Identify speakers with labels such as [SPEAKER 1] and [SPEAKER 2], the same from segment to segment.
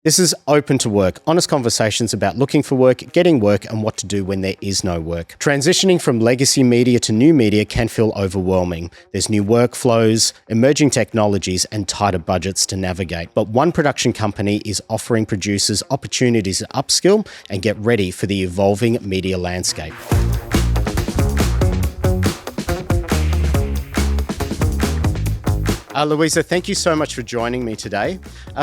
[SPEAKER 1] This is Open to Work, honest conversations about looking for work, getting work, and what to do when there is no work. Transitioning from legacy media to new media can feel overwhelming. There's new workflows, emerging technologies, and tighter budgets to navigate. But one production company is offering producers opportunities to upskill and get ready for the evolving media landscape. Louisa, thank you so much for joining me today.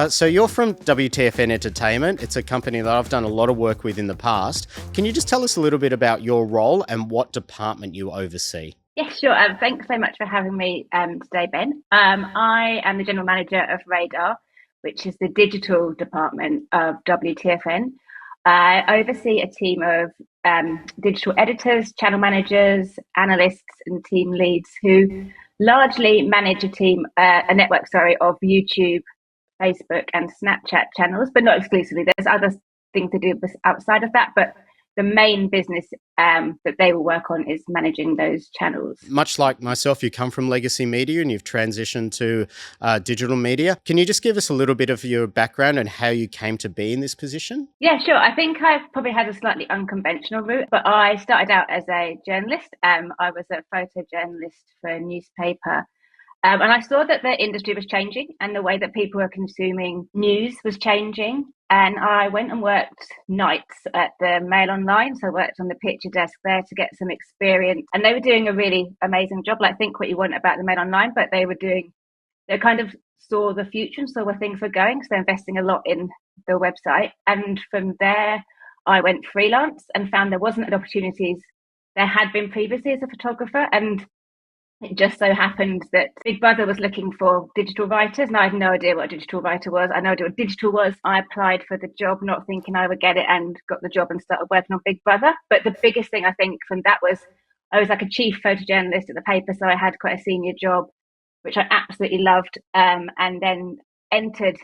[SPEAKER 1] So you're from WTFN Entertainment. It's a company that I've done a lot of work with in the past. Can you just tell us a little bit about your role and what department you oversee?
[SPEAKER 2] Yes, sure. Thanks so much for having me today, Ben. I am the General Manager of Radar, which is the digital department of WTFN. I oversee a team of digital editors, channel managers, analysts, and team leads who largely manage a network, of YouTube, Facebook, and Snapchat channels, but not exclusively. There's other things to do outside of that, but the main business that they will work on is managing those channels.
[SPEAKER 1] Much like myself, you come from legacy media and you've transitioned to digital media. Can you just give us a little bit of your background and how you came to be in this position?
[SPEAKER 2] Yeah, sure. I think I've probably had a slightly unconventional route, but I started out as a journalist. I was a photojournalist for a newspaper. And I saw that the industry was changing and the way that people were consuming news was changing. And I went and worked nights at the Mail Online. So I worked on the picture desk there to get some experience. And they were doing a really amazing job. Like, think what you want about the Mail Online, but they kind of saw the future and saw where things were going. So they're investing a lot in the website. And from there, I went freelance and found there wasn't opportunities there had been previously as a photographer. And it just so happened that Big Brother was looking for digital writers, and I had no idea what a digital writer was. I had no idea what digital was. I applied for the job not thinking I would get it, and got the job and started working on Big Brother. But the biggest thing I think from that was I was like a chief photojournalist at the paper, so I had quite a senior job, which I absolutely loved, and then entered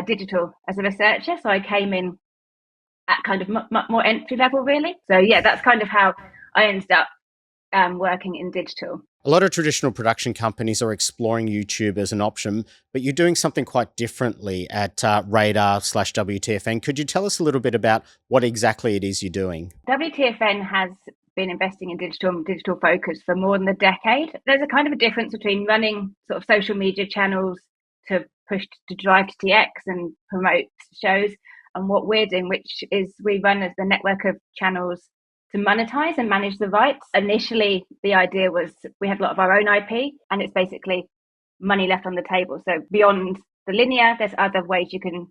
[SPEAKER 2] digital as a researcher. So I came in at kind of more entry level, really. So yeah, that's kind of how I ended up working in digital.
[SPEAKER 1] A lot of traditional production companies are exploring YouTube as an option, but you're doing something quite differently at Radar/WTFN. Could you tell us a little bit about what exactly it is you're doing?
[SPEAKER 2] WTFN has been investing in digital focus for more than a decade. There's a kind of a difference between running sort of social media channels to push to drive to TX and promote shows, and what we're doing, which is we run as the network of channels to monetize and manage the rights. Initially, the idea was we had a lot of our own IP, and it's basically money left on the table. So beyond the linear, there's other ways you can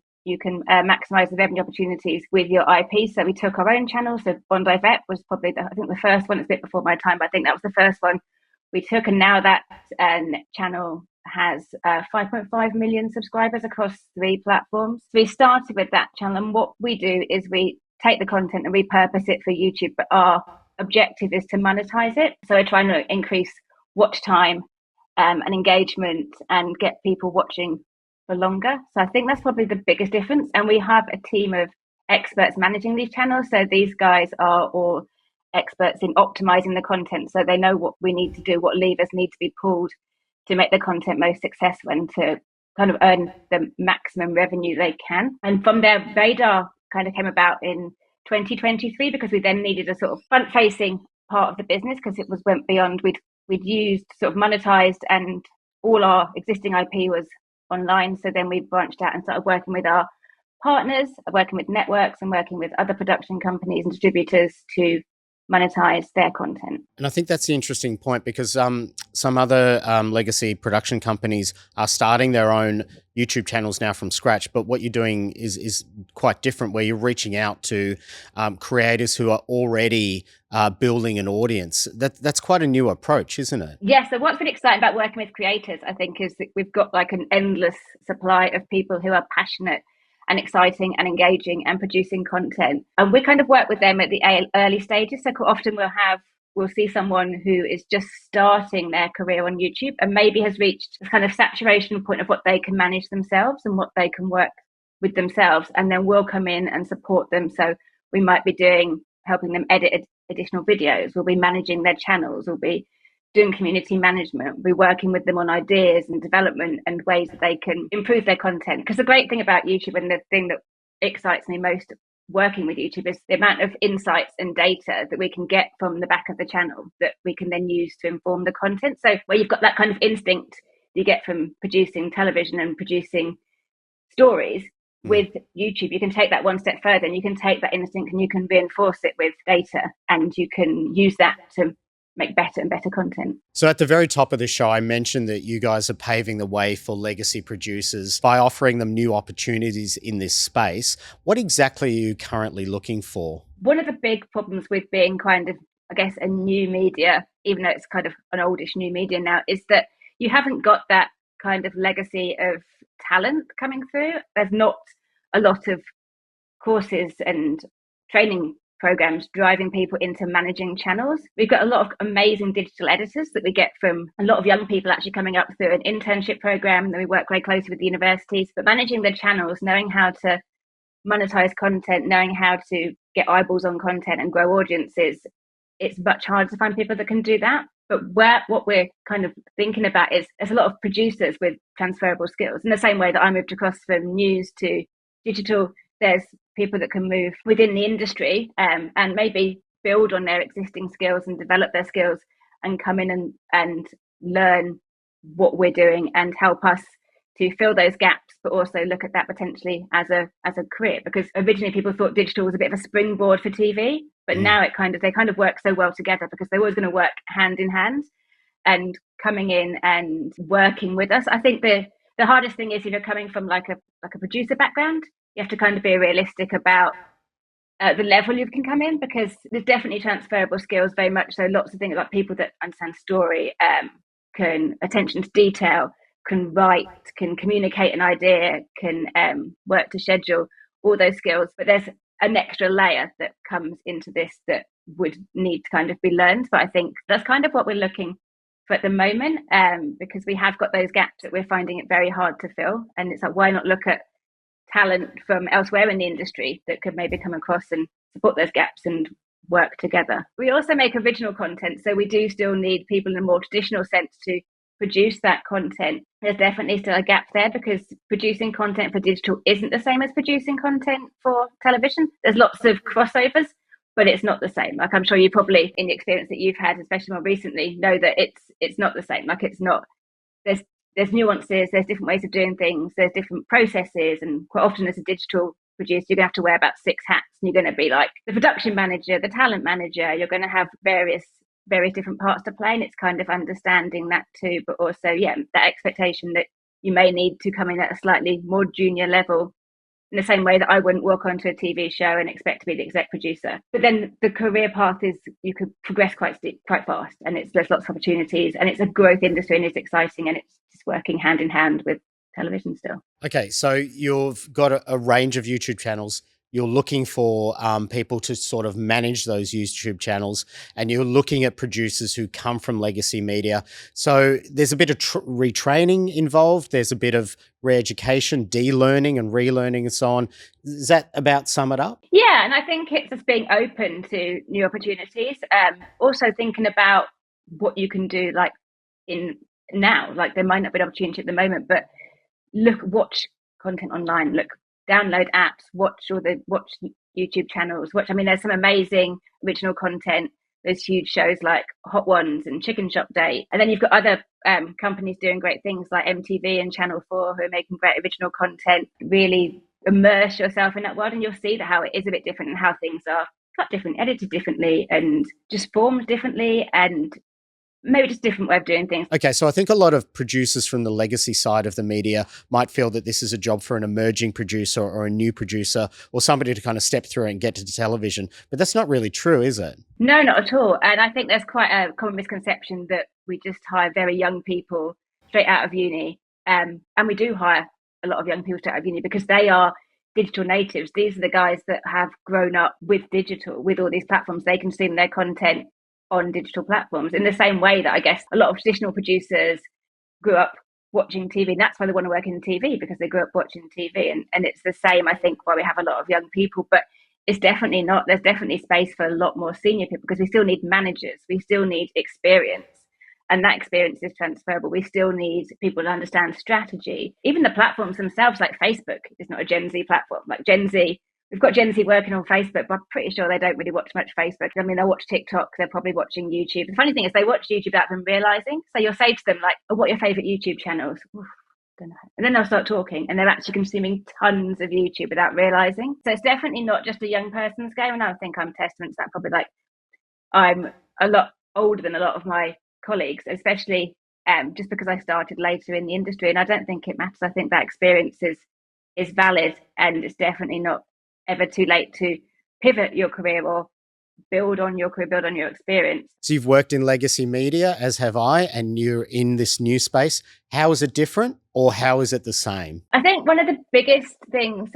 [SPEAKER 2] maximize the revenue opportunities with your IP. So we took our own channel. So Bondi Vet was probably the first one. It's a bit before my time, but I think that was the first one we took. And now that channel has 5.5 million subscribers across 3 platforms. So we started with that channel, and what we do is we take the content and repurpose it for YouTube, but our objective is to monetize it. So we're trying to increase watch time and engagement and get people watching for longer. So I think that's probably the biggest difference. And we have a team of experts managing these channels. So these guys are all experts in optimizing the content. So they know what we need to do, what levers need to be pulled to make the content most successful and to kind of earn the maximum revenue they can. And from there, Radar kind of came about in 2023 because we then needed a sort of front-facing part of the business because it went beyond we'd used sort of monetized and all our existing IP was online. So then we branched out and started working with our partners, working with networks and working with other production companies and distributors to monetize their content.
[SPEAKER 1] And I think that's the interesting point because some other legacy production companies are starting their own YouTube channels now from scratch, but what you're doing is quite different, where you're reaching out to creators who are already building an audience. That's quite a new approach, isn't it?
[SPEAKER 2] Yeah, so what's really exciting about working with creators, I think, is that we've got like an endless supply of people who are passionate and exciting and engaging and producing content. And we kind of work with them at the early stages. So quite often we'll see someone who is just starting their career on YouTube and maybe has reached a kind of saturation point of what they can manage themselves and what they can work with themselves. And then we'll come in and support them. So we might be helping them edit additional videos. We'll be managing their channels. We'll be doing community management. We're working with them on ideas and development and ways that they can improve their content. Because the great thing about YouTube, and the thing that excites me most working with YouTube, is the amount of insights and data that we can get from the back of the channel that we can then use to inform the content. So where you've got that kind of instinct you get from producing television and producing stories, with YouTube, you can take that one step further, and you can take that instinct and you can reinforce it with data, and you can use that to make better and better content.
[SPEAKER 1] So at the very top of the show, I mentioned that you guys are paving the way for legacy producers by offering them new opportunities in this space. What exactly are you currently looking for?
[SPEAKER 2] One of the big problems with being kind of, I guess, a new media, even though it's kind of an oldish new media now, is that you haven't got that kind of legacy of talent coming through. There's not a lot of courses and training programs driving people into managing channels. We've got a lot of amazing digital editors that we get from a lot of young people actually coming up through an internship program. That we work very closely with the universities, but managing the channels, knowing how to monetize content, knowing how to get eyeballs on content and grow audiences, it's much harder to find people that can do that. But what we're kind of thinking about is there's a lot of producers with transferable skills. In the same way that I moved across from news to digital, there's people that can move within the industry and maybe build on their existing skills and develop their skills and come in and learn what we're doing and help us to fill those gaps, but also look at that potentially as a career. Because originally people thought digital was a bit of a springboard for TV, but now they kind of work so well together because they're always going to work hand in hand. And coming in and working with us, I think the hardest thing is, coming from like a producer background, you have to kind of be realistic about the level you can come in, because there's definitely transferable skills, very much so. Lots of things about people that understand story, can attention to detail, can write, can communicate an idea, can work to schedule, all those skills. But there's an extra layer that comes into this that would need to kind of be learned. But I think that's kind of what we're looking for at the moment, because we have got those gaps that we're finding it very hard to fill. And it's like, why not look at talent from elsewhere in the industry that could maybe come across and support those gaps and work together. We also make original content, so we do still need people in a more traditional sense to produce that content. There's definitely still a gap there, because producing content for digital isn't the same as producing content for television. There's lots of crossovers, but it's not the same. Like, I'm sure you probably, in the experience that you've had, especially more recently, know that it's not the same. Like, it's not, there's nuances, there's different ways of doing things, there's different processes, and quite often as a digital producer, you're going to have to wear about 6 hats. And you're going to be like the production manager, the talent manager, you're going to have various different parts to play, and it's kind of understanding that too. But also, that expectation that you may need to come in at a slightly more junior level, in the same way that I wouldn't walk onto a TV show and expect to be the exec producer. But then the career path is, you could progress quite fast, and there's lots of opportunities, and it's a growth industry, and it's exciting, and it's just working hand in hand with television still.
[SPEAKER 1] Okay, so you've got a range of YouTube channels. You're looking for people to sort of manage those YouTube channels, and you're looking at producers who come from legacy media. So there's a bit of retraining involved. There's a bit of re-education, de-learning and relearning and so on. Does that about sum it up?
[SPEAKER 2] Yeah, and I think it's just being open to new opportunities. Also thinking about what you can do, like in now. Like, there might not be an opportunity at the moment, but watch content online. Download apps, watch YouTube channels. There's some amazing original content. There's huge shows like Hot Ones and Chicken Shop Day. And then you've got other companies doing great things like MTV and Channel 4 who are making great original content. Really immerse yourself in that world, and you'll see how it is a bit different, and how things are cut different, edited differently, and just formed differently, and maybe just a different way of doing things.
[SPEAKER 1] Okay, so I think a lot of producers from the legacy side of the media might feel that this is a job for an emerging producer or a new producer, or somebody to kind of step through and get to television. But that's not really true, is it?
[SPEAKER 2] No, not at all. And I think there's quite a common misconception that we just hire very young people straight out of uni. And we do hire a lot of young people straight out of uni because they are digital natives. These are the guys that have grown up with digital, with all these platforms. They consume their content on digital platforms in the same way that I guess a lot of traditional producers grew up watching TV, and that's why they want to work in TV, because they grew up watching TV. And it's the same, I think, why we have a lot of young people, but it's definitely not, there's definitely space for a lot more senior people, because we still need managers, we still need experience. And that experience is transferable. We still need people to understand strategy. Even the platforms themselves, like Facebook, is not a Gen Z platform. Like Gen Z, we've got Gen Z working on Facebook, but I'm pretty sure they don't really watch much Facebook. I mean, they'll watch TikTok, they're probably watching YouTube. The funny thing is they watch YouTube without them realizing. So you'll say to them, like, oh, what are your favorite YouTube channels? Oof, don't know. And then they'll start talking and they're actually consuming tons of YouTube without realizing. So it's definitely not just a young person's game. And I think I'm testament to that. Probably like I'm a lot older than a lot of my colleagues, especially just because I started later in the industry. And I don't think it matters. I think that experience is valid, and it's definitely not ever too late to pivot your career or build on your career, build on your experience.
[SPEAKER 1] So you've worked in legacy media, as have I, and you're in this new space. How is it different, or how is it the same?
[SPEAKER 2] I think one of the biggest things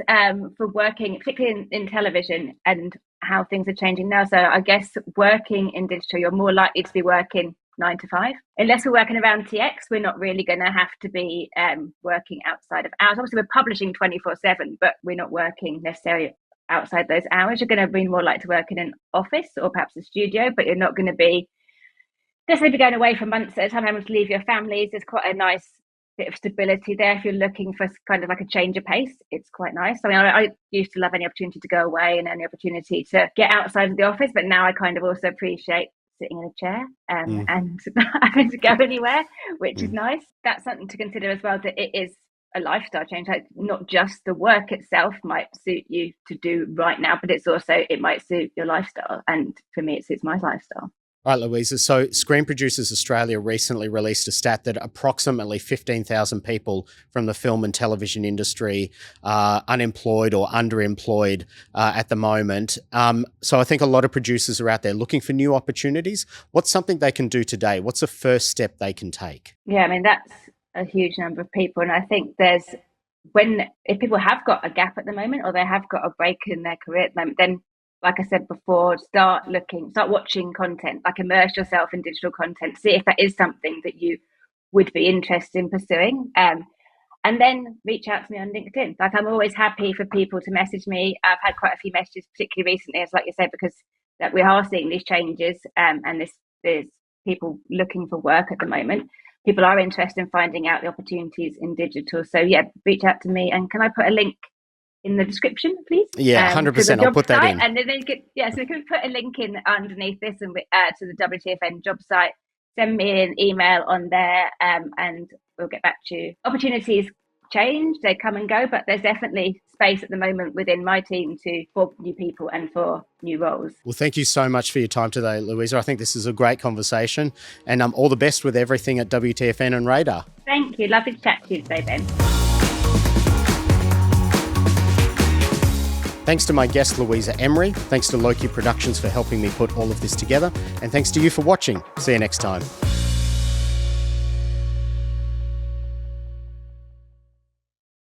[SPEAKER 2] for working, particularly in television, and how things are changing now. So I guess working in digital, you're more likely to be working 9 to 5. Unless we're working around TX, we're not really going to have to be working outside of hours. Obviously, we're publishing 24/7, but we're not working necessarily outside those hours. You're going to be more likely to work in an office or perhaps a studio, but you're not going to be necessarily going away for months at a time, having to leave your families. There's quite a nice bit of stability there. If you're looking for kind of like a change of pace, it's quite nice. I mean, I used to love any opportunity to go away and any opportunity to get outside of the office, but now I kind of also appreciate sitting in a chair and not having to go anywhere, which is nice. That's something to consider as well, that it is a lifestyle change. Like, not just the work itself might suit you to do right now, but it's also, it might suit your lifestyle. And for me, it suits my lifestyle.
[SPEAKER 1] All right, Louisa. So Screen Producers Australia recently released a stat that approximately 15,000 people from the film and television industry are unemployed or underemployed at the moment. So I think a lot of producers are out there looking for new opportunities. What's something they can do today? What's the first step they can take?
[SPEAKER 2] Yeah, I mean, that's a huge number of people. And I think if people have got a gap at the moment, or they have got a break in their career at the moment, then like I said before, start watching content, like immerse yourself in digital content, see if that is something that you would be interested in pursuing. And then reach out to me on LinkedIn. Like, I'm always happy for people to message me. I've had quite a few messages, particularly recently, as like you said, because that we are seeing these changes and there's people looking for work at the moment. People are interested in finding out the opportunities in digital. So yeah, reach out to me. And can I put a link in the description, please?
[SPEAKER 1] Yeah, 100%. I'll put that in.
[SPEAKER 2] And then we can put a link in underneath this and to the WTFN job site. Send me an email on there and we'll get back to you. Opportunities change, they come and go, but there's definitely space at the moment within my team for new people and for new roles.
[SPEAKER 1] Well, thank you so much for your time today, Louisa. I think this is a great conversation, and all the best with everything at WTFN and Radar.
[SPEAKER 2] Thank you. Lovely to chat to you today, Ben.
[SPEAKER 1] Thanks to my guest, Louisa Emery. Thanks to Lowkii Productions for helping me put all of this together. And thanks to you for watching. See you next time.